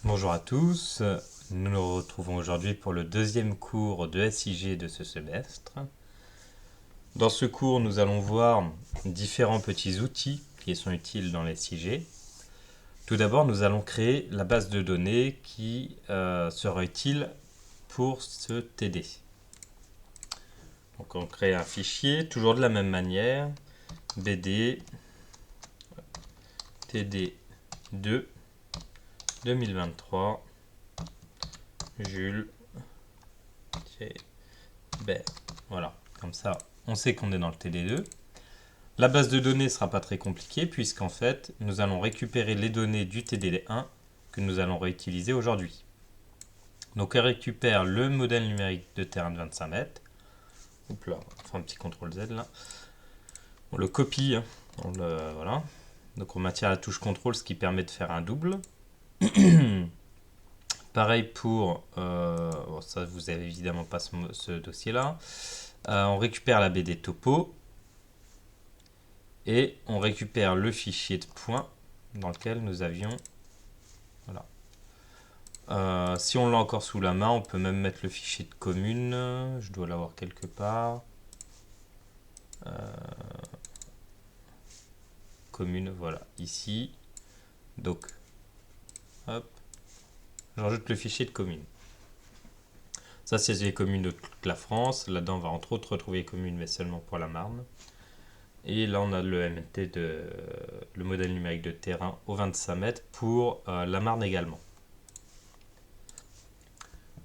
Bonjour à tous, nous nous retrouvons aujourd'hui pour le deuxième cours de SIG de ce semestre. Dans ce cours, nous allons voir différents petits outils qui sont utiles dans les SIG. Tout d'abord, nous allons créer la base de données qui sera utile pour ce TD. Donc on crée un fichier, toujours de la même manière, BD TD2 2023 Jules Bert. Voilà, comme ça on sait qu'on est dans le TD2. La base de données ne sera pas très compliquée puisqu'en fait nous allons récupérer les données du TD1 que nous allons réutiliser aujourd'hui. Donc on récupère le modèle numérique de terrain de 25 mètres. Hop là, on fait un petit CTRL Z là. On le copie, voilà. Donc on maintient la touche CTRL, ce qui permet de faire un double. Pareil pour, bon, ça vous avez évidemment pas ce dossier là. On récupère la BD topo et on récupère le fichier de points dans lequel nous avions. Voilà. Si on l'a encore sous la main, on peut même mettre le fichier de commune. Je dois l'avoir quelque part. Commune, voilà, ici. Donc, hop, j'ajoute le fichier de commune. Ça, c'est les communes de toute la France. Là-dedans, on va entre autres retrouver les communes, mais seulement pour la Marne. Et là, on a le MNT le modèle numérique de terrain au 25 mètres pour la Marne également.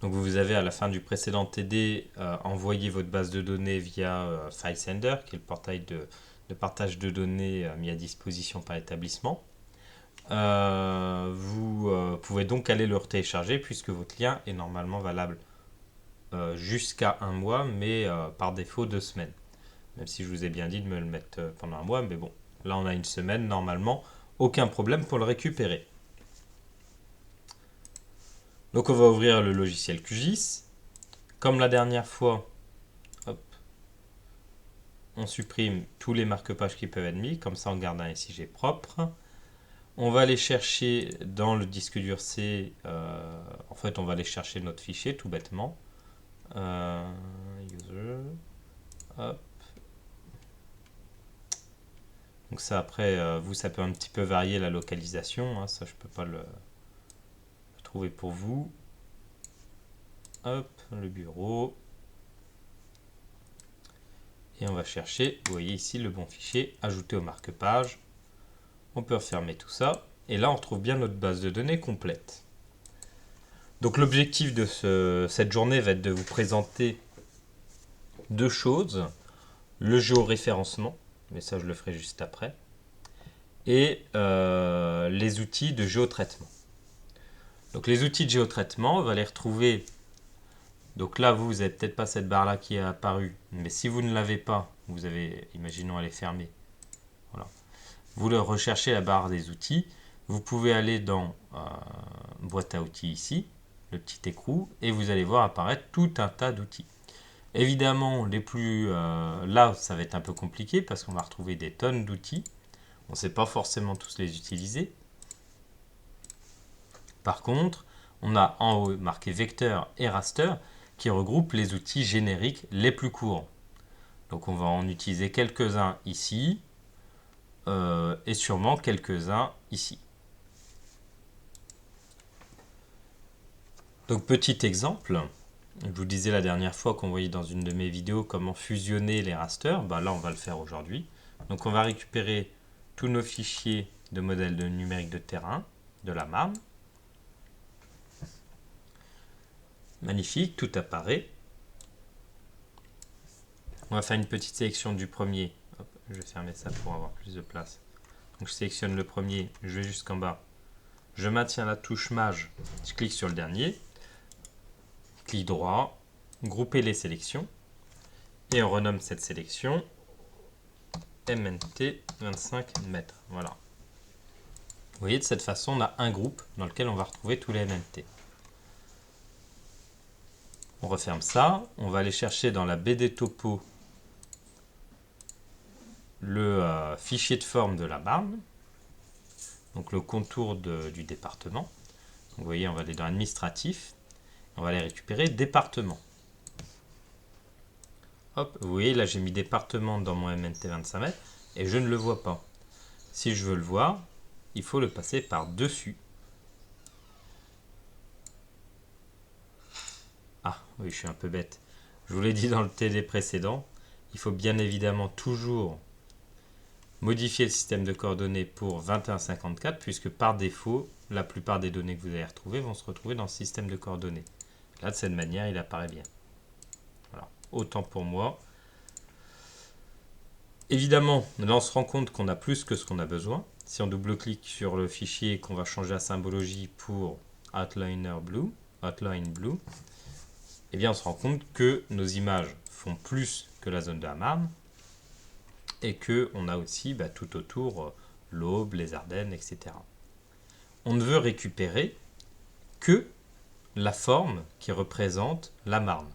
Donc vous avez à la fin du précédent TD envoyé votre base de données via FileSender, qui est le portail de partage de données mis à disposition par l'établissement. Vous pouvez donc aller le télécharger puisque votre lien est normalement valable jusqu'à un mois, mais par défaut 2 semaines. Même si je vous ai bien dit de me le mettre pendant un mois, mais bon, là on a une semaine, normalement, aucun problème pour le récupérer. Donc on va ouvrir le logiciel QGIS. Comme la dernière fois, hop, on supprime tous les marque-pages qui peuvent être mis, comme ça on garde un SIG propre. On va aller chercher dans le disque dur C, en fait on va aller chercher notre fichier tout bêtement. User, hop. Donc ça après, vous ça peut un petit peu varier la localisation, hein, ça je peux pas le trouver pour vous. Hop, le bureau. Et on va chercher, vous voyez ici le bon fichier, ajouter au marque-page. On peut refermer tout ça. Et là, on retrouve bien notre base de données complète. Donc l'objectif de cette journée va être de vous présenter deux choses. Le géoréférencement, mais ça je le ferai juste après. Et les outils de géotraitement. Donc les outils de géotraitement, on va les retrouver. Donc là, vous n'avez peut-être pas cette barre-là qui est apparue. Mais si vous ne l'avez pas, vous avez, imaginons, elle est fermée. Voilà. Vous le recherchez la barre des outils. Vous pouvez aller dans boîte à outils ici, le petit écrou, et vous allez voir apparaître tout un tas d'outils. Évidemment, là, ça va être un peu compliqué parce qu'on va retrouver des tonnes d'outils. On ne sait pas forcément tous les utiliser. Par contre, on a en haut marqué vecteur et raster qui regroupent les outils génériques les plus courants. Donc on va en utiliser quelques-uns ici et sûrement quelques-uns ici. Donc petit exemple, je vous disais la dernière fois qu'on voyait dans une de mes vidéos comment fusionner les rasters. Là on va le faire aujourd'hui. Donc on va récupérer tous nos fichiers de modèles de numérique de terrain de la Marne. Magnifique, tout apparaît. On va faire une petite sélection du premier. Hop, je vais fermer ça pour avoir plus de place. Donc je sélectionne le premier, je vais jusqu'en bas. Je maintiens la touche Maj, je clique sur le dernier. Clic droit, grouper les sélections. Et on renomme cette sélection MNT 25 mètres. Voilà. Vous voyez, de cette façon, on a un groupe dans lequel on va retrouver tous les MNT. On referme ça. On va aller chercher dans la BD topo le fichier de forme de la Marne, donc le contour du département. Vous voyez, on va aller dans administratif. On va aller récupérer département. Hop, vous voyez, là j'ai mis département dans mon MNT 25 mètres et je ne le vois pas. Si je veux le voir, il faut le passer par-dessus. Ah, oui, je suis un peu bête. Je vous l'ai dit dans le TD précédent, il faut bien évidemment toujours modifier le système de coordonnées pour 2154 puisque par défaut, la plupart des données que vous allez retrouver vont se retrouver dans le système de coordonnées. Là, de cette manière, il apparaît bien. Voilà, autant pour moi. Évidemment, là on se rend compte qu'on a plus que ce qu'on a besoin. Si on double-clique sur le fichier et qu'on va changer la symbologie pour Outline Blue, eh bien on se rend compte que nos images font plus que la zone de la Marne et qu'on a aussi tout autour l'Aube, les Ardennes, etc. On ne veut récupérer que la forme qui représente la Marne.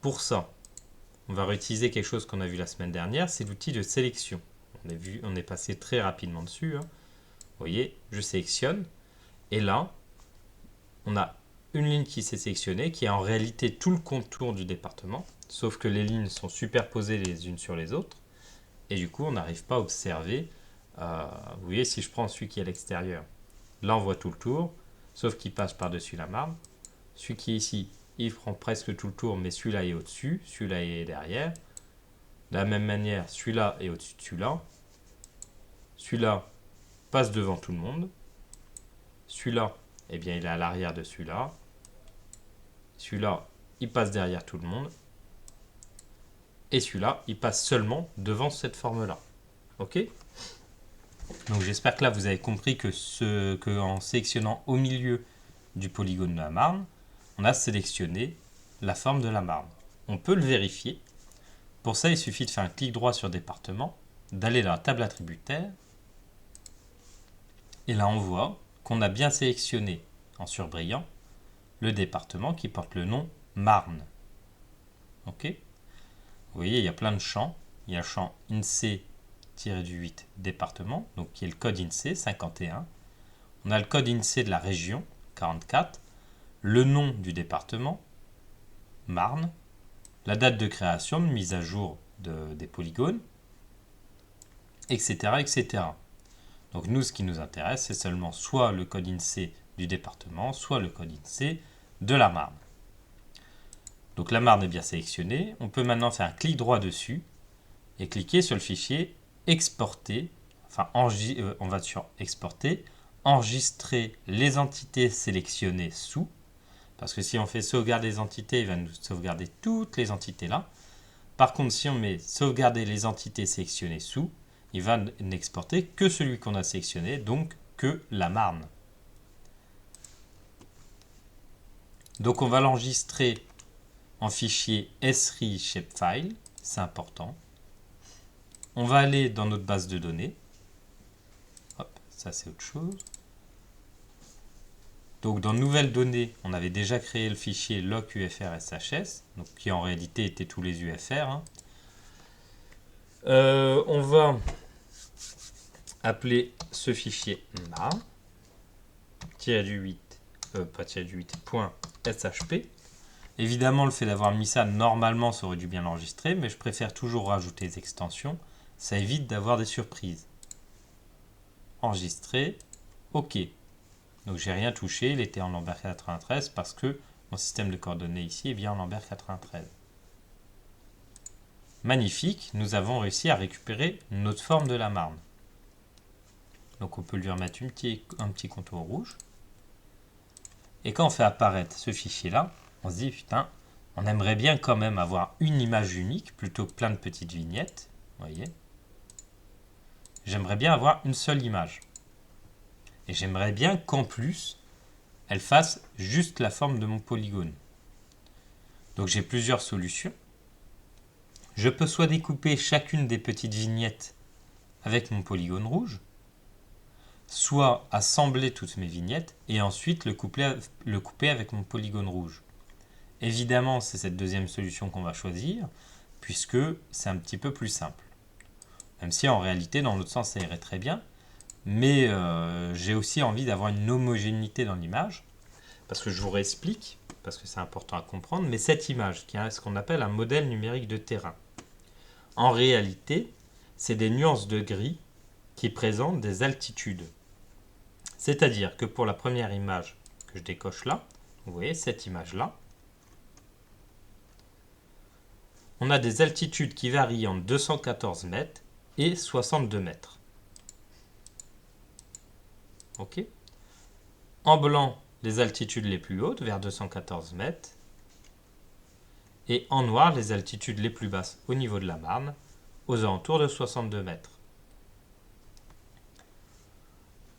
Pour ça, on va réutiliser quelque chose qu'on a vu la semaine dernière, c'est l'outil de sélection. On est passé très rapidement dessus. Vous voyez, je sélectionne. Et là, on a une ligne qui s'est sélectionnée, qui est en réalité tout le contour du département, sauf que les lignes sont superposées les unes sur les autres. Et du coup, on n'arrive pas à observer. Vous voyez, si je prends celui qui est à l'extérieur, là on voit tout le tour, sauf qu'il passe par-dessus la Marne. Celui qui est ici, il prend presque tout le tour, mais celui-là est au-dessus, celui-là est derrière. De la même manière, celui-là est au-dessus de celui-là. Celui-là passe devant tout le monde. Celui-là, eh bien, il est à l'arrière de celui-là. Celui-là, il passe derrière tout le monde. Et celui-là, il passe seulement devant cette forme-là. Ok ? Donc j'espère que là, vous avez compris que en sélectionnant au milieu du polygone de la Marne, on a sélectionné la forme de la Marne. On peut le vérifier. Pour ça, il suffit de faire un clic droit sur département, d'aller dans la table attributaire. Et là, on voit qu'on a bien sélectionné en surbrillant le département qui porte le nom Marne. Ok ? Vous voyez, il y a plein de champs. Il y a le champ INSEE-8 département, donc qui est le code INSEE 51. On a le code INSEE de la région 44, le nom du département Marne, la date de création, de mise à jour des polygones, etc., etc. Donc nous, ce qui nous intéresse, c'est seulement soit le code INSEE du département, soit le code INSEE de la Marne. Donc la Marne est bien sélectionnée. On peut maintenant faire un clic droit dessus et cliquer sur le fichier exporter, on va sur exporter, enregistrer les entités sélectionnées sous, parce que si on fait sauvegarder les entités, il va nous sauvegarder toutes les entités là. Par contre, si on met sauvegarder les entités sélectionnées sous, il va n'exporter que celui qu'on a sélectionné, donc que la Marne. Donc on va l'enregistrer en fichier SRI Shapefile, c'est important. On va aller dans notre base de données. Hop, ça c'est autre chose. Donc dans Nouvelles données, on avait déjà créé le fichier locufr.shs, donc qui en réalité était tous les UFR. On va appeler ce fichier .shp. Évidemment, le fait d'avoir mis ça, normalement, ça aurait dû bien l'enregistrer, mais je préfère toujours rajouter des extensions. Ça évite d'avoir des surprises. Enregistrer. OK. Donc, j'ai rien touché. Il était en Lambert 93 parce que mon système de coordonnées ici est bien en Lambert 93. Magnifique. Nous avons réussi à récupérer notre forme de la Marne. Donc, on peut lui remettre un petit contour rouge. Et quand on fait apparaître ce fichier-là, on se dit, putain, on aimerait bien quand même avoir une image unique plutôt que plein de petites vignettes. Vous voyez ? J'aimerais bien avoir une seule image. Et j'aimerais bien qu'en plus, elle fasse juste la forme de mon polygone. Donc j'ai plusieurs solutions. Je peux soit découper chacune des petites vignettes avec mon polygone rouge, soit assembler toutes mes vignettes et ensuite le couper avec mon polygone rouge. Évidemment, c'est cette deuxième solution qu'on va choisir, puisque c'est un petit peu plus simple. Même si en réalité, dans l'autre sens, ça irait très bien. mais j'ai aussi envie d'avoir une homogénéité dans l'image, parce que je vous réexplique, parce que c'est important à comprendre, mais cette image, qui est ce qu'on appelle un modèle numérique de terrain, en réalité, c'est des nuances de gris qui présentent des altitudes. C'est-à-dire que pour la première image que je décoche là, vous voyez cette image-là, on a des altitudes qui varient entre 214 mètres et 62 mètres. Ok. En blanc, les altitudes les plus hautes, vers 214 mètres. Et en noir, les altitudes les plus basses au niveau de la Marne, aux alentours de 62 mètres.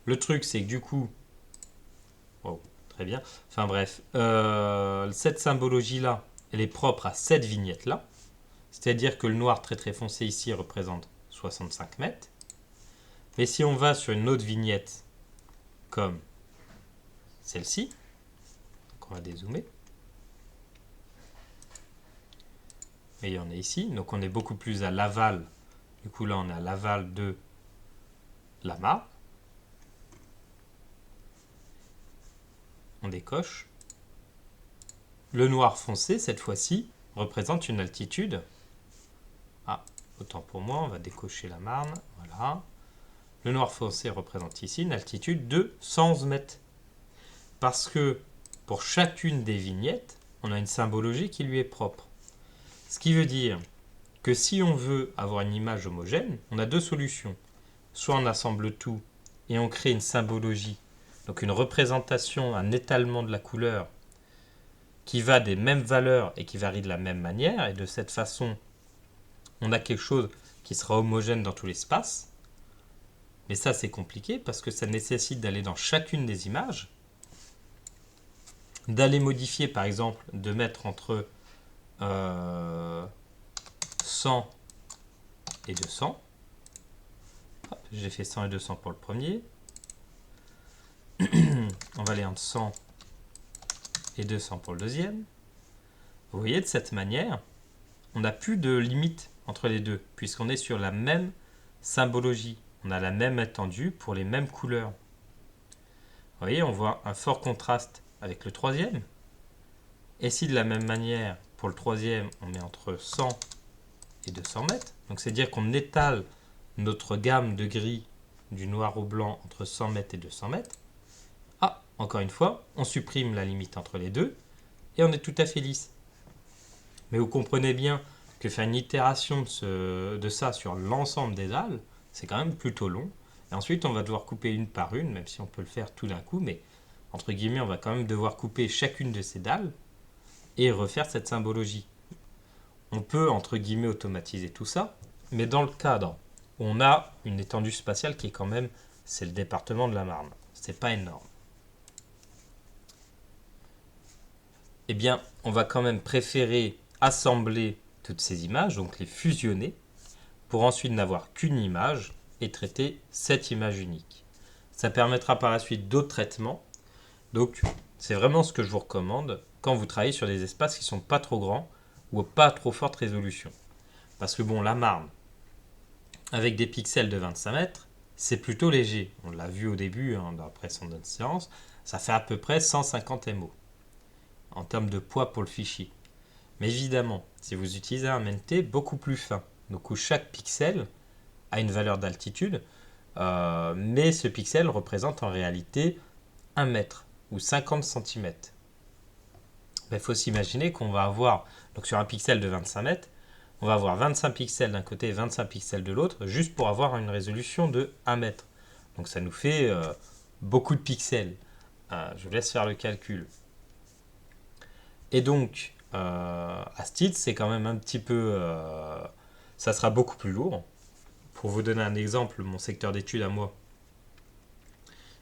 Le truc, c'est que du coup... Oh, très bien. Enfin bref, cette symbologie-là, elle est propre à cette vignette-là. C'est-à-dire que le noir très très foncé ici représente 65 mètres. Mais si on va sur une autre vignette, comme celle-ci, donc on va dézoomer. Et il y en a ici, donc on est beaucoup plus à l'aval. Du coup là on est à l'aval de la Marne. On décoche. Le noir foncé, cette fois-ci, représente une altitude. Ah, autant pour moi, on va décocher la Marne. Voilà. Le noir foncé représente ici une altitude de 111 mètres. Parce que pour chacune des vignettes, on a une symbologie qui lui est propre. Ce qui veut dire que si on veut avoir une image homogène, on a deux solutions. Soit on assemble tout et on crée une symbologie, donc une représentation, un étalement de la couleur qui va des mêmes valeurs et qui varie de la même manière, et de cette façon, on a quelque chose qui sera homogène dans tout l'espace. Mais ça, c'est compliqué parce que ça nécessite d'aller dans chacune des images, d'aller modifier, par exemple, de mettre entre 100 et 200. Hop, j'ai fait 100 et 200 pour le premier. On va aller entre 100 et 200 pour le deuxième. Vous voyez, de cette manière, on n'a plus de limite entre les deux, puisqu'on est sur la même symbologie. On a la même étendue pour les mêmes couleurs. Vous voyez, on voit un fort contraste avec le troisième. Et si de la même manière, pour le troisième, on est entre 100 et 200 mètres, donc c'est dire qu'on étale notre gamme de gris du noir au blanc entre 100 mètres et 200 mètres. Ah, encore une fois, on supprime la limite entre les deux et on est tout à fait lisse. Mais vous comprenez bien que faire une itération de ça sur l'ensemble des dalles, c'est quand même plutôt long. Et ensuite, on va devoir couper une par une, même si on peut le faire tout d'un coup, mais entre guillemets, on va quand même devoir couper chacune de ces dalles et refaire cette symbologie. On peut, entre guillemets, automatiser tout ça, mais dans le cadre où on a une étendue spatiale qui est quand même, c'est le département de la Marne. C'est pas énorme. Eh bien, on va quand même préférer assembler toutes ces images, donc les fusionner, pour ensuite n'avoir qu'une image et traiter cette image unique. Ça permettra par la suite d'autres traitements. Donc, c'est vraiment ce que je vous recommande quand vous travaillez sur des espaces qui ne sont pas trop grands ou pas trop forte résolution. Parce que bon, la Marne, avec des pixels de 25 mètres, c'est plutôt léger. On l'a vu au début, dans la précédente séance, ça fait à peu près 150 MO en termes de poids pour le fichier. Mais évidemment, si vous utilisez un MNT beaucoup plus fin, donc où chaque pixel a une valeur d'altitude, mais ce pixel représente en réalité 1 mètre ou 50 cm. Il faut s'imaginer qu'on va avoir, donc sur un pixel de 25 mètres, on va avoir 25 pixels d'un côté et 25 pixels de l'autre, juste pour avoir une résolution de 1 mètre. Donc ça nous fait beaucoup de pixels. Je vous laisse faire le calcul. Et donc, à ce titre, c'est quand même un petit peu... ça sera beaucoup plus lourd. Pour vous donner un exemple, mon secteur d'étude à moi,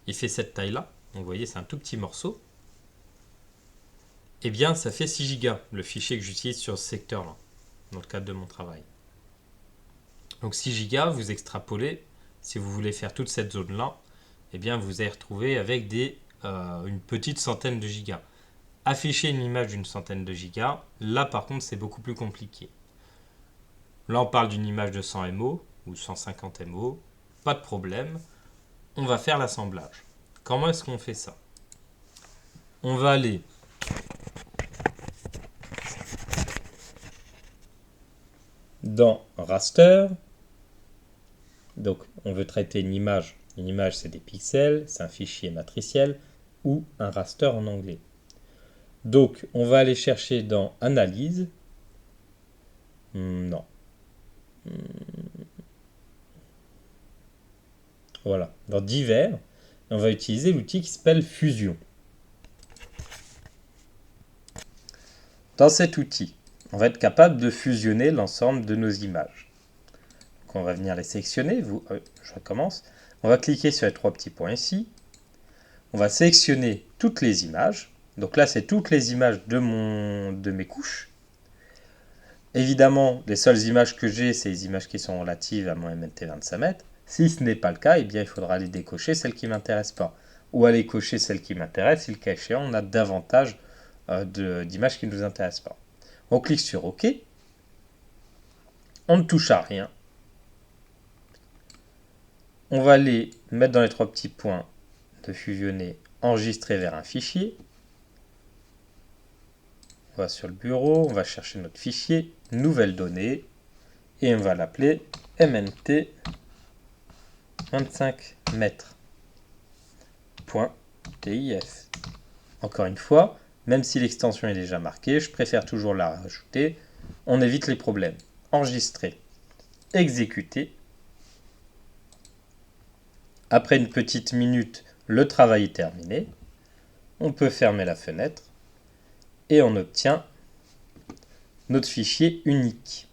il fait cette taille-là. Donc vous voyez, c'est un tout petit morceau. Eh bien, ça fait 6 Go, le fichier que j'utilise sur ce secteur-là, dans le cadre de mon travail. Donc 6 Go, vous extrapolez, si vous voulez faire toute cette zone-là, eh bien, vous allez retrouver avec une petite centaine de gigas. Afficher une image d'une centaine de gigas, là par contre c'est beaucoup plus compliqué. Là on parle d'une image de 100 MO ou 150 MO, pas de problème. on va faire l'assemblage. Comment est-ce qu'on fait ça? On va aller dans raster. Donc, on veut traiter une image. Une image, c'est des pixels, c'est un fichier matriciel ou un raster en anglais. Donc, on va aller chercher dans analyse. Non. Voilà, dans divers, on va utiliser l'outil qui s'appelle fusion. Dans cet outil, on va être capable de fusionner l'ensemble de nos images. Donc on va venir les sélectionner. Je recommence. On va cliquer sur les trois petits points ici. On va sélectionner toutes les images. Donc là, c'est toutes les images de mes couches. Évidemment, les seules images que j'ai, c'est les images qui sont relatives à mon MNT 25 mètres. Si ce n'est pas le cas, eh bien, il faudra aller décocher celles qui ne m'intéressent pas. Ou aller cocher celles qui m'intéressent, si le cas échéant, on a davantage d'images qui ne nous intéressent pas. On clique sur OK. On ne touche à rien. On va aller mettre dans les trois petits points de fusionner, enregistrer vers un fichier. On va sur le bureau, on va chercher notre fichier, nouvelle donnée, et on va l'appeler MNT 25 mètres. .tif. Encore une fois, même si l'extension est déjà marquée, je préfère toujours la rajouter. On évite les problèmes. Enregistrer. Exécuter. Après une petite minute, le travail est terminé. On peut fermer la fenêtre et on obtient notre fichier unique,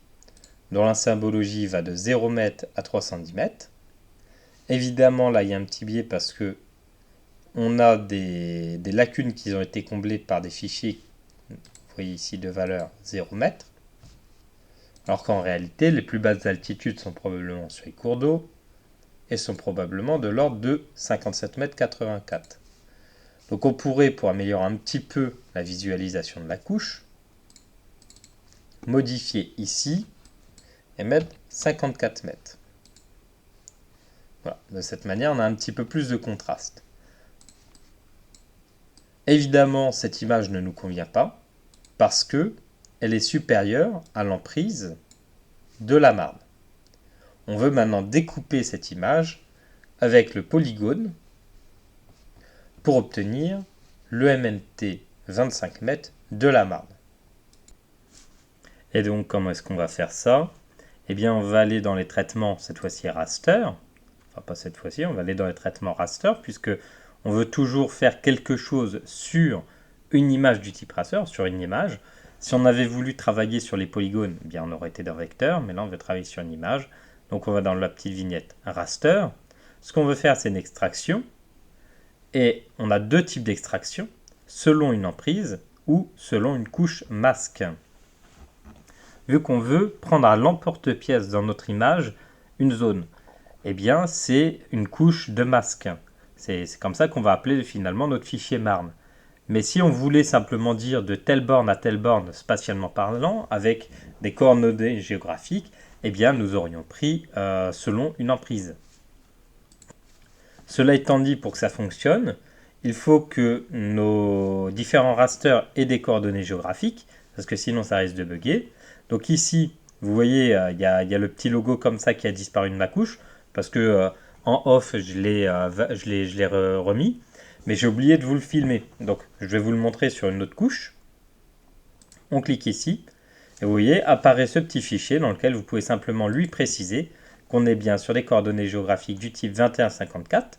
dont la symbologie va de 0 m à 310 mètres. Évidemment, là, il y a un petit biais parce que on a des lacunes qui ont été comblées par des fichiers, vous voyez ici, de valeur 0 m. Alors qu'en réalité, les plus basses altitudes sont probablement sur les cours d'eau et sont probablement de l'ordre de 57 m 84. Donc on pourrait, pour améliorer un petit peu la visualisation de la couche, modifier ici et mettre 54 mètres. Voilà. De cette manière, on a un petit peu plus de contraste. Évidemment, cette image ne nous convient pas parce qu'elle est supérieure à l'emprise de la marne. On veut maintenant découper cette image avec le polygone pour obtenir le MNT 25 mètres de la marne. Et donc, comment est-ce qu'on va faire ça? Eh bien, on va aller dans les traitements, cette fois-ci raster. Enfin, pas cette fois-ci, on va aller dans les traitements raster, puisque on veut toujours faire quelque chose sur une image du type raster, sur une image. Si on avait voulu travailler sur les polygones, eh bien, on aurait été dans vecteur, mais là, on veut travailler sur une image. Donc, on va dans la petite vignette raster. Ce qu'on veut faire, c'est une extraction. Et on a deux types d'extraction, selon une emprise ou selon une couche masque. Vu qu'on veut prendre à l'emporte-pièce dans notre image une zone, eh bien c'est une couche de masque. C'est comme ça qu'on va appeler finalement notre fichier marne. Mais si on voulait simplement dire de telle borne à telle borne spatialement parlant, avec des coordonnées géographiques, eh bien nous aurions pris selon une emprise. Cela étant dit, pour que ça fonctionne, il faut que nos différents rasters aient des coordonnées géographiques, parce que sinon ça risque de bugger. Donc ici, vous voyez, il y a le petit logo comme ça qui a disparu de ma couche, parce que en off, je l'ai remis, mais j'ai oublié de vous le filmer. Donc je vais vous le montrer sur une autre couche. On clique ici, et vous voyez, apparaît ce petit fichier dans lequel vous pouvez simplement lui préciser qu'on est bien sur des coordonnées géographiques du type 2154.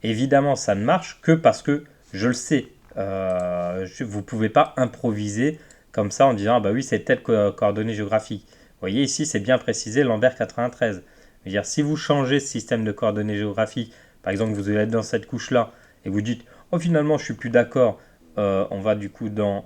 Évidemment, ça ne marche que parce que je le sais. Vous ne pouvez pas improviser comme ça en disant ah bah oui, c'est telle coordonnée géographique. Vous voyez ici, c'est bien précisé Lambert 93. C'est-à-dire, si vous changez ce système de coordonnées géographiques, par exemple, vous allez être dans cette couche-là et vous dites oh finalement, je suis plus d'accord, on va du coup dans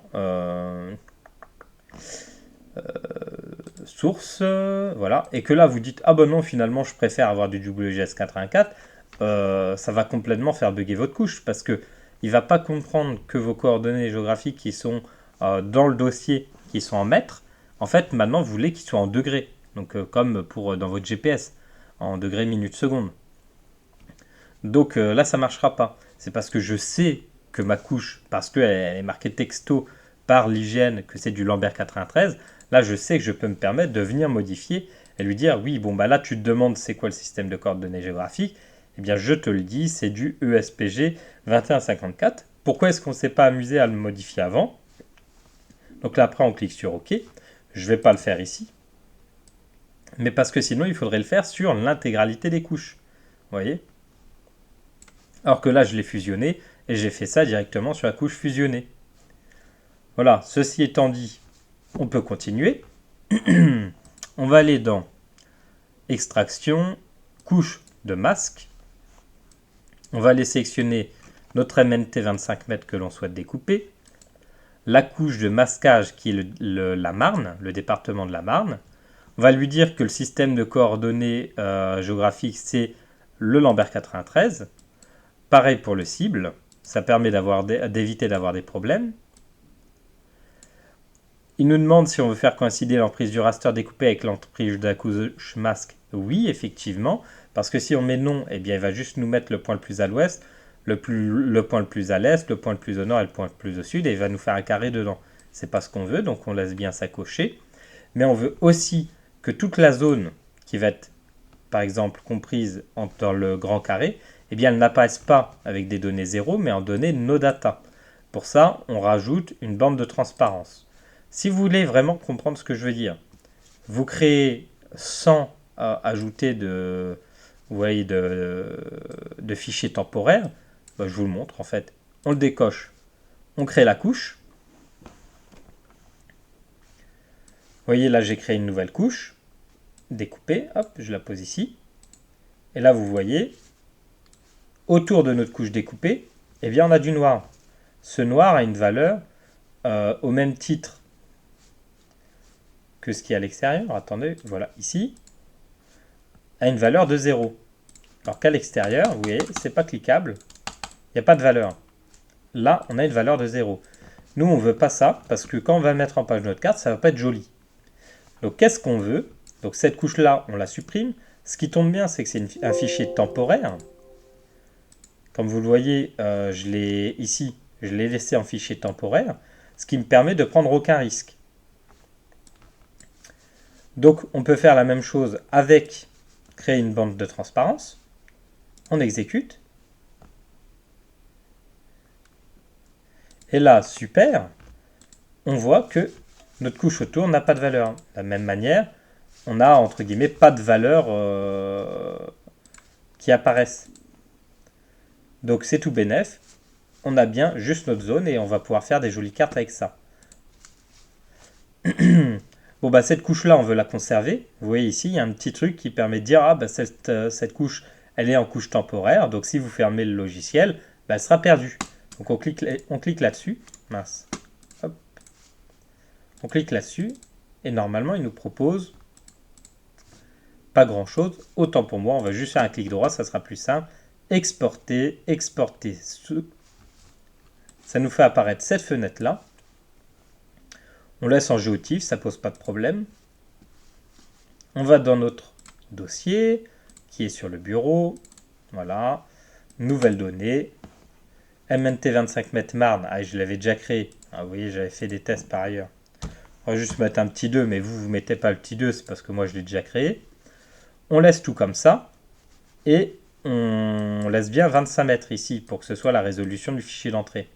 source, voilà, et que là vous dites ah ben non, finalement je préfère avoir du WGS 84, ça va complètement faire bugger votre couche parce que il va pas comprendre que vos coordonnées géographiques qui sont dans le dossier, qui sont en mètres, en fait maintenant vous voulez qu'ils soient en degrés, donc comme pour dans votre GPS, en degrés, minutes, secondes. Donc là, ça ne marchera pas. C'est parce que je sais que ma couche, parce qu'elle est marquée texto par l'hygiène que c'est du Lambert 93, là, je sais que je peux me permettre de venir modifier et lui dire, oui, bon, bah là, tu te demandes c'est quoi le système de coordonnées géographiques. Eh bien, je te le dis, c'est du ESPG 2154. Pourquoi est-ce qu'on ne s'est pas amusé à le modifier avant? Donc là, après, on clique sur OK. Je ne vais pas le faire ici. Mais parce que sinon, il faudrait le faire sur l'intégralité des couches. Vous voyez? Alors que là, je l'ai fusionné et j'ai fait ça directement sur la couche fusionnée. Voilà, ceci étant dit, on peut continuer. On va aller dans Extraction, couche de masque. On va aller sélectionner notre MNT 25 mètres que l'on souhaite découper. La couche de masquage qui est la Marne, le département de la Marne. On va lui dire que le système de coordonnées géographiques, c'est le Lambert 93. Pareil pour le cible, ça permet d'éviter d'avoir des problèmes. Il nous demande si on veut faire coïncider l'emprise du raster découpé avec l'emprise de la couche masque. Oui, effectivement, parce que si on met non, eh bien, il va juste nous mettre le point le plus à l'ouest, le point le plus à l'est, le point le plus au nord et le point le plus au sud, et il va nous faire un carré dedans. C'est pas ce qu'on veut, donc on laisse bien ça cocher. Mais on veut aussi que toute la zone qui va être, par exemple, comprise dans le grand carré, eh bien, elle n'apparaisse pas avec des données 0, mais en données no data. Pour ça, on rajoute une bande de transparence. Si vous voulez vraiment comprendre ce que je veux dire, vous créez sans ajouter de, vous voyez, de fichiers temporaires. Je vous le montre en fait. On le décoche, on crée la couche. Vous voyez là, j'ai créé une nouvelle couche découpée. Hop, je la pose ici. Et là, vous voyez, autour de notre couche découpée, eh bien, on a du noir. Ce noir a une valeur au même titre que ce qui est à l'extérieur. Attendez, voilà, ici, a une valeur de 0. Alors qu'à l'extérieur, vous voyez, c'est pas cliquable, il n'y a pas de valeur. Là, on a une valeur de 0. Nous, on ne veut pas ça, parce que quand on va le mettre en page de notre carte, ça ne va pas être joli. Donc, qu'est-ce qu'on veut? Donc, cette couche-là, on la supprime. Ce qui tombe bien, c'est que c'est un fichier temporaire. Comme vous le voyez, je l'ai laissé en fichier temporaire, ce qui me permet de prendre aucun risque. Donc, on peut faire la même chose avec créer une bande de transparence. On exécute. Et là, super, on voit que notre couche autour n'a pas de valeur. De la même manière, on a, entre guillemets, pas de valeur qui apparaissent. Donc c'est tout bénef. On a bien juste notre zone et on va pouvoir faire des jolies cartes avec ça. Bon, bah cette couche-là, on veut la conserver. Vous voyez ici, il y a un petit truc qui permet de dire, ah, bah, cette couche, elle est en couche temporaire. Donc si vous fermez le logiciel, bah, elle sera perdue. Donc on clique là-dessus. Mince. Hop. On clique là-dessus. Et normalement, il nous propose pas grand-chose. Autant pour moi, on va juste faire un clic droit, ça sera plus simple. Exporter, exporter. Ça nous fait apparaître cette fenêtre-là. On laisse en géotif, ça pose pas de problème. On va dans notre dossier qui est sur le bureau. Voilà. Nouvelle donnée. MNT 25 mètres Marne. Ah, je l'avais déjà créé. Ah, vous voyez, j'avais fait des tests par ailleurs. On va juste mettre un petit 2, mais vous mettez pas le petit 2, c'est parce que moi je l'ai déjà créé. On laisse tout comme ça. Et on laisse bien 25 mètres ici pour que ce soit la résolution du fichier d'entrée.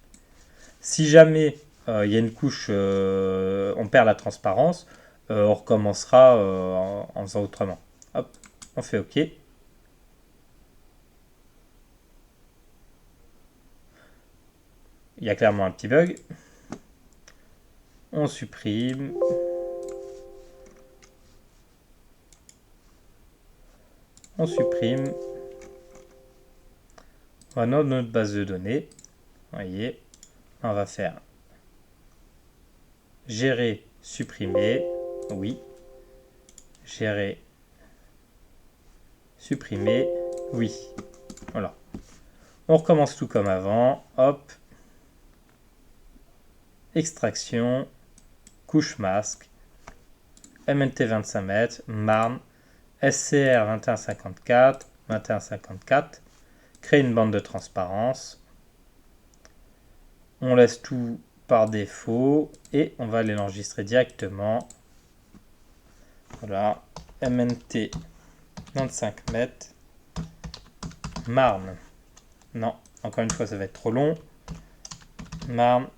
Si jamais il y a une couche, on perd la transparence, on recommencera en faisant autrement. Hop, on fait OK. Il y a clairement un petit bug. On supprime. On supprime. On va dans notre base de données. Vous voyez, on va faire gérer, supprimer. Oui. Gérer, supprimer. Oui. Voilà. On recommence tout comme avant. Hop. Extraction. Couche masque. MNT 25 mètres. Marne. SCR 2154. 2154. créer une bande de transparence. On laisse tout par défaut et on va aller l'enregistrer directement. Voilà, MNT 25 mètres, Marne. Non, encore une fois, ça va être trop long. Marne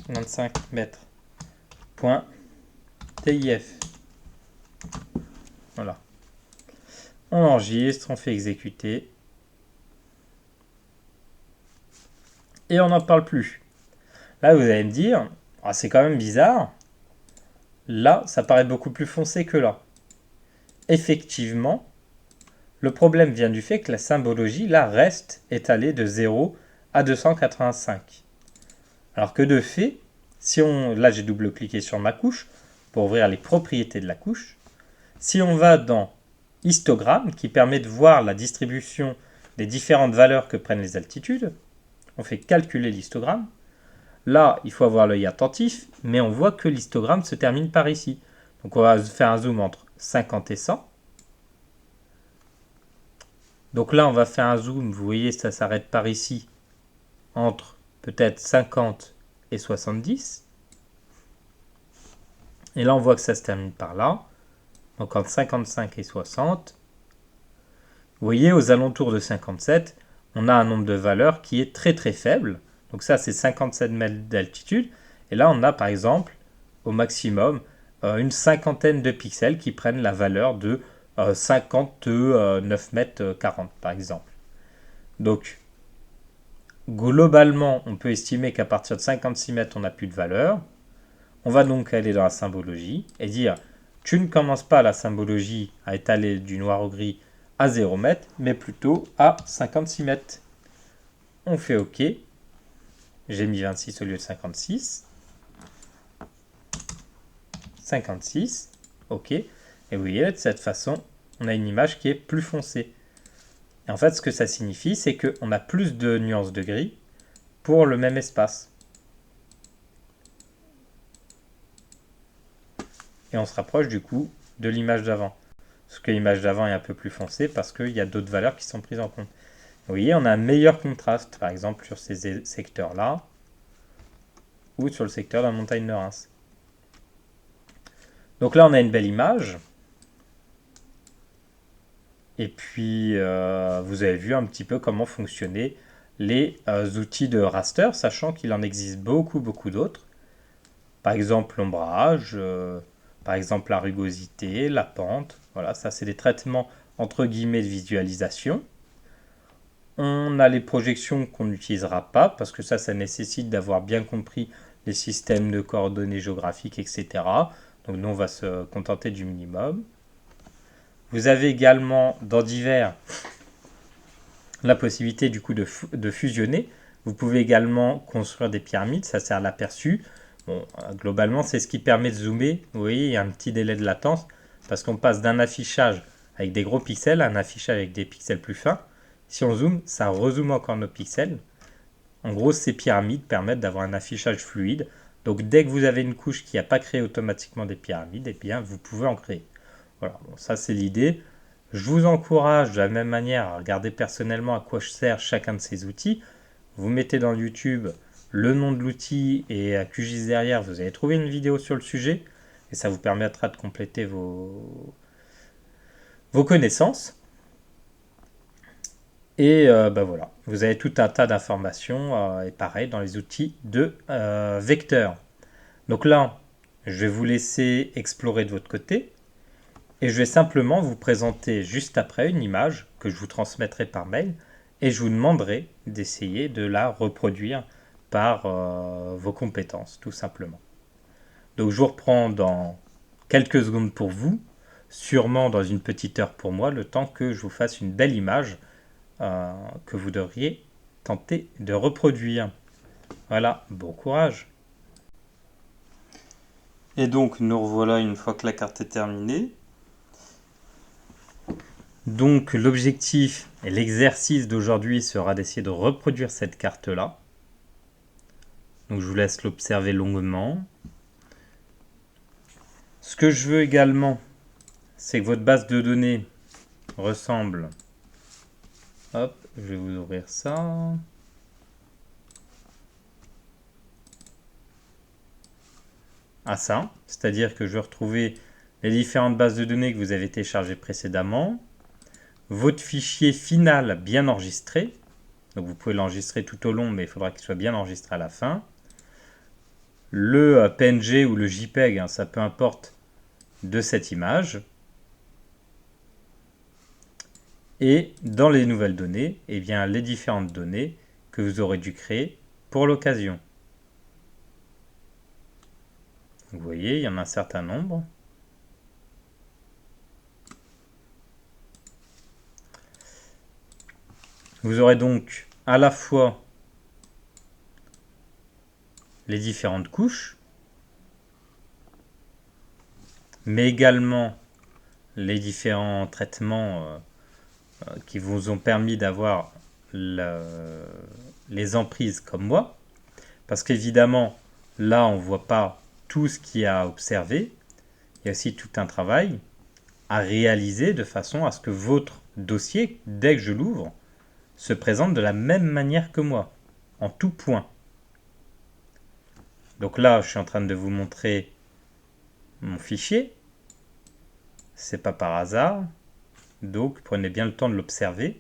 25 mètres. Point TIF. Voilà. On enregistre, on fait exécuter. Et on n'en parle plus. Là, vous allez me dire, ah, c'est quand même bizarre. Là, ça paraît beaucoup plus foncé que là. Effectivement, le problème vient du fait que la symbologie, là, reste étalée de 0 à 285. Alors que de fait, si on, là j'ai double-cliqué sur ma couche pour ouvrir les propriétés de la couche. Si on va dans histogramme, qui permet de voir la distribution des différentes valeurs que prennent les altitudes, on fait calculer l'histogramme. Là, il faut avoir l'œil attentif, mais on voit que l'histogramme se termine par ici. Donc on va faire un zoom entre 50 et 100. Donc là, on va faire un zoom, vous voyez, ça s'arrête par ici, entre peut-être 50 et 70. Et là, on voit que ça se termine par là. Donc entre 55 et 60. Vous voyez, aux alentours de 57, on a un nombre de valeurs qui est très très faible. Donc ça, c'est 57 mètres d'altitude. Et là, on a par exemple, au maximum, une cinquantaine de pixels qui prennent la valeur de 59 mètres 40, par exemple. Donc, globalement, on peut estimer qu'à partir de 56 mètres, on n'a plus de valeur. On va donc aller dans la symbologie et dire, tu ne commences pas la symbologie à étaler du noir au gris à 0 mètre, mais plutôt à 56 mètres. On fait OK. J'ai mis 26 au lieu de 56. 56. OK. Et vous voyez, de cette façon, on a une image qui est plus foncée. Et en fait, ce que ça signifie, c'est qu'on a plus de nuances de gris pour le même espace. Et on se rapproche du coup de l'image d'avant. Parce que l'image d'avant est un peu plus foncée parce qu'il y a d'autres valeurs qui sont prises en compte. Vous voyez, on a un meilleur contraste, par exemple, sur ces secteurs-là, ou sur le secteur de la montagne de Reims. Donc là, on a une belle image. Et puis, vous avez vu un petit peu comment fonctionnaient les outils de raster, sachant qu'il en existe beaucoup, beaucoup d'autres. Par exemple, l'ombrage, par exemple la rugosité, la pente. Voilà, ça c'est des traitements entre guillemets de visualisation. On a les projections qu'on n'utilisera pas parce que ça nécessite d'avoir bien compris les systèmes de coordonnées géographiques, etc. Donc nous on va se contenter du minimum. Vous avez également dans divers la possibilité du coup de fusionner. Vous pouvez également construire des pyramides, ça sert à l'aperçu. Bon, globalement, c'est ce qui permet de zoomer. Vous voyez, il y a un petit délai de latence parce qu'on passe d'un affichage avec des gros pixels à un affichage avec des pixels plus fins. Si on zoome, ça rezoome encore nos pixels. En gros, ces pyramides permettent d'avoir un affichage fluide. Donc, dès que vous avez une couche qui n'a pas créé automatiquement des pyramides, eh bien, vous pouvez en créer. Voilà, bon, ça c'est l'idée. Je vous encourage de la même manière à regarder personnellement à quoi sert chacun de ces outils. Vous mettez dans YouTube le nom de l'outil et à QGIS derrière, vous allez trouver une vidéo sur le sujet et ça vous permettra de compléter vos connaissances. Et voilà, vous avez tout un tas d'informations et pareil dans les outils de vecteurs. Donc là, je vais vous laisser explorer de votre côté et je vais simplement vous présenter juste après une image que je vous transmettrai par mail et je vous demanderai d'essayer de la reproduire par vos compétences, tout simplement. Donc je vous reprends dans quelques secondes pour vous, sûrement dans une petite heure pour moi, le temps que je vous fasse une belle image que vous devriez tenter de reproduire. Voilà, bon courage. Et donc nous revoilà une fois que la carte est terminée. Donc l'objectif et l'exercice d'aujourd'hui sera d'essayer de reproduire cette carte-là. Donc je vous laisse l'observer longuement. Ce que je veux également, c'est que votre base de données ressemble je vais vous ouvrir ça. À ça, c'est-à-dire que je vais retrouver les différentes bases de données que vous avez téléchargées précédemment, votre fichier final bien enregistré, donc vous pouvez l'enregistrer tout au long, mais il faudra qu'il soit bien enregistré à la fin, le PNG ou le JPEG, hein, ça peu importe, de cette image, et dans les nouvelles données, eh bien, les différentes données que vous aurez dû créer pour l'occasion. Vous voyez, il y en a un certain nombre. Vous aurez donc à la fois les différentes couches, mais également les différents traitements qui vous ont permis d'avoir les emprises comme moi. Parce qu'évidemment, là, on ne voit pas tout ce qu'il y a à observer. Il y a aussi tout un travail à réaliser de façon à ce que votre dossier, dès que je l'ouvre, se présente de la même manière que moi, en tout point. Donc là, je suis en train de vous montrer mon fichier. C'est pas par hasard. Donc, prenez bien le temps de l'observer. De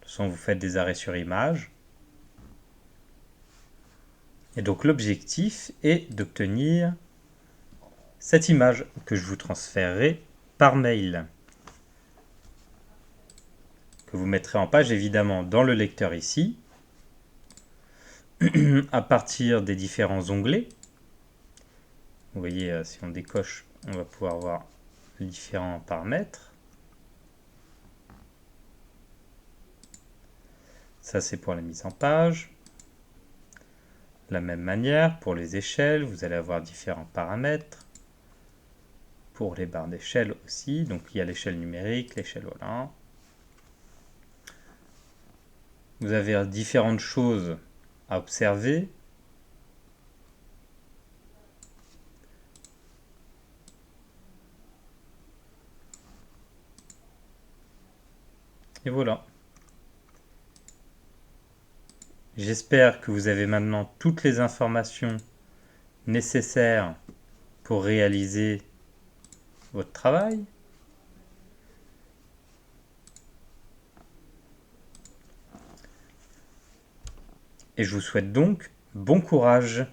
toute façon, vous faites des arrêts sur image. Et donc, l'objectif est d'obtenir cette image que je vous transférerai par mail. Que vous mettrez en page, évidemment, dans le lecteur ici, à partir des différents onglets. Vous voyez, si on décoche, on va pouvoir voir les différents paramètres. Ça, c'est pour la mise en page. De la même manière, pour les échelles, vous allez avoir différents paramètres. Pour les barres d'échelle aussi, donc il y a l'échelle numérique, l'échelle voilà. Vous avez différentes choses à observer. Et voilà. J'espère que vous avez maintenant toutes les informations nécessaires pour réaliser votre travail. Et je vous souhaite donc bon courage.